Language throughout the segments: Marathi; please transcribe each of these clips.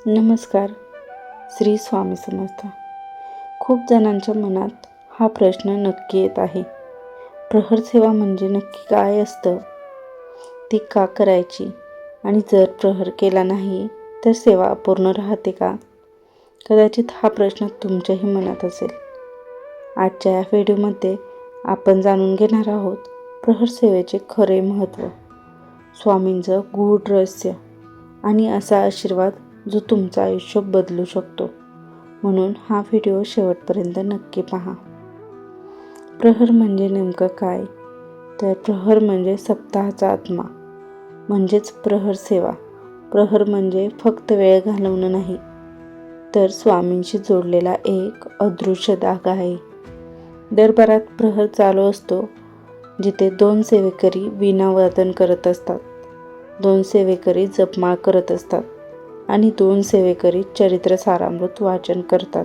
नमस्कार. श्री स्वामी समर्थ. खूप जणांच्या मनात हा प्रश्न नक्की येत आहे. प्रहर सेवा म्हणजे नक्की काय असतं? ती का करायची? आणि जर प्रहर केला नाही तर सेवा अपूर्ण राहते का? कदाचित हा प्रश्न तुमच्याही मनात असेल. आजच्या या व्हिडिओमध्ये आपण जाणून घेणार आहोत प्रहर सेवेचे खरे महत्त्व, स्वामींचं गूढ रहस्य आणि असा आशीर्वाद जो तुमचं आयुष्य बदलू शकतो. म्हणून हा व्हिडिओ शेवटपर्यंत नक्की पहा. प्रहर म्हणजे नेमकं काय? तर प्रहर म्हणजे सप्ताहाचा आत्मा, म्हणजेच प्रहर सेवा. प्रहर म्हणजे फक्त वेळ घालवणं नाही, तर स्वामींशी जोडलेला एक अदृश्य धागा आहे. दरबारात प्रहर चालू असतो, जिथे 2 सेवेकरी वीणावादन करत असतात, 2 सेवेकरी जपमाळ करत असतात आणि 2 सेवेकरी चरित्र सारामृत वाचन करतात.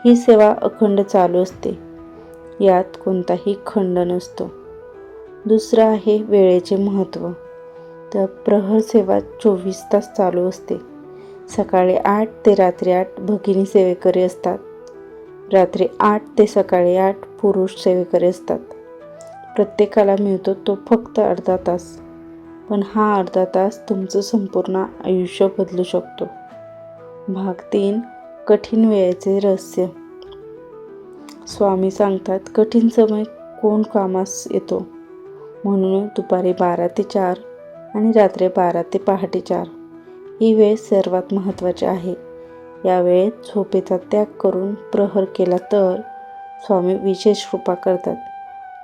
ही सेवा अखंड चालू असते, यात कोणताही खंड नसतो. दुसरं आहे वेळेचे महत्त्व. तर प्रहर सेवा 24 तास चालू असते. सकाळी 8 ते रात्री 8 भगिनी सेवेकरी असतात. रात्री 8 ते सकाळी 8 पुरुष सेवेकरी असतात. प्रत्येकाला मिळतो तो फक्त अर्धा तास, पण हा अर्धा तास तुमचं संपूर्ण आयुष्य बदलू शकतो. भाग 3. कठीण वेळेचे रहस्य. स्वामी सांगतात, कठीण समय कोण कामास येतो? म्हणून दुपारी 12 ते 4 आणि रात्री 12 ते पहाटे 4 ही वेळ सर्वात महत्त्वाची आहे. या वेळेत झोपेचा त्याग करून प्रहर केला तर स्वामी विशेष कृपा करतात.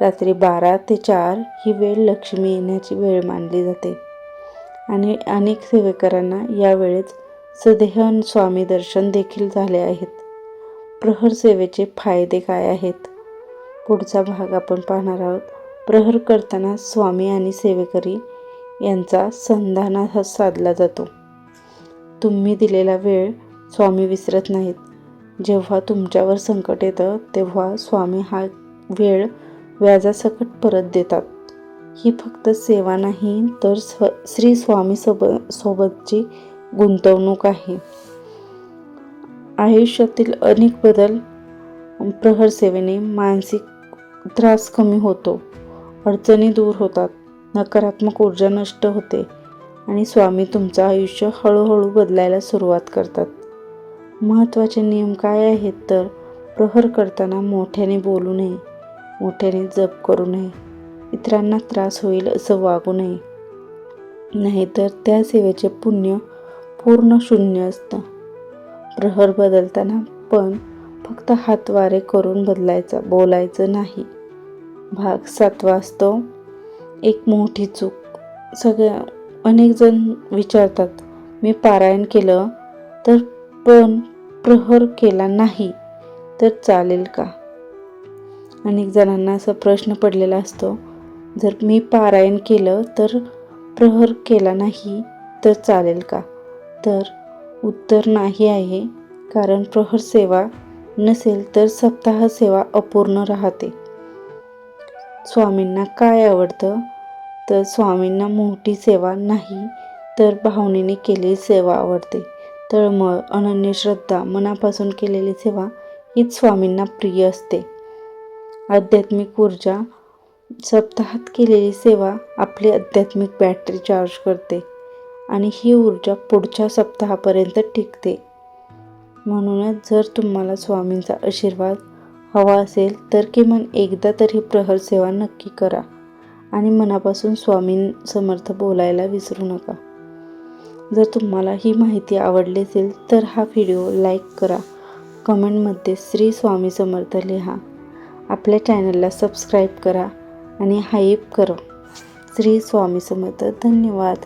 रात्री 12 ते 4 ही वेळ लक्ष्मी येण्याची वेळ मानली जाते आणि अनेक सेवेकरांना या वेळेत सदेह स्वामी दर्शन देखील झाले आहेत. प्रहर सेवेचे फायदे काय आहेत? पुढचा भाग आपण पाहणार आहोत. प्रहर करताना स्वामी आणि सेवेकरी यांचा संधान साधला जातो. तुम्ही दिलेला वेळ स्वामी विसरत नाहीत. जेव्हा तुमच्यावर संकट येतं तेव्हा स्वामी हा वेळ व्याजासकट परत देतात. ही फक्त सेवा नाही, तर श्री स्वामी सोबतची गुंतवणूक आहे. आयुष्यातील अनेक बदल प्रहर सेवेने मानसिक त्रास कमी होतो, अडचणी दूर होतात, नकारात्मक ऊर्जा नष्ट होते आणि स्वामी तुमचं आयुष्य हळूहळू बदलायला सुरुवात करतात. महत्त्वाचे नियम काय आहेत? तर प्रहर करताना मोठ्याने बोलू नये, मोठ्याने जप करू नये, इतरांना त्रास होईल असं वागू नये, नाहीतर त्या सेवेचे पुण्य पूर्ण शून्य असतं. प्रहर बदलताना पण फक्त हातवारे करून बोलायचं नाही. भाग 7 असतो एक मोठी चूक. अनेक जण विचारतात, मी पारायण केलं तर पण प्रहर केला नाही तर चालेल का? अनेक जणांना असा प्रश्न पडलेला असतो, जर मी पारायण केलं तर प्रहर केला नाही तर चालेल का? तर उत्तर नाही आहे, कारण प्रहर सेवा नसेल तर सप्ताह सेवा अपूर्ण राहते. स्वामींना काय आवडतं? तर स्वामींना मोठी सेवा नाही, तर भावनेने केलेली सेवा आवडते. तळमळ, अनन्य श्रद्धा, मनापासून केलेली सेवा हीच स्वामींना प्रिय असते. आध्यात्मिक ऊर्जा. सप्ताहात केलेली सेवा आपली आध्यात्मिक बॅटरी चार्ज करते आणि ही ऊर्जा पुढच्या सप्ताहापर्यंत टिकते. म्हणूनच जर तुम्हाला स्वामींचा आशीर्वाद हवा असेल तर किमान एकदा तरी प्रहर सेवा नक्की करा आणि मनापासून स्वामी समर्थ बोलायला विसरू नका. जर तुम्हाला ही माहिती आवडली असेल तर हा व्हिडिओ लाईक करा, कमेंटमध्ये श्री स्वामी समर्थ लिहा, आपल्या चॅनलला सबस्क्राईब करा आणि हाईप करा. श्री स्वामी समर्थ. धन्यवाद.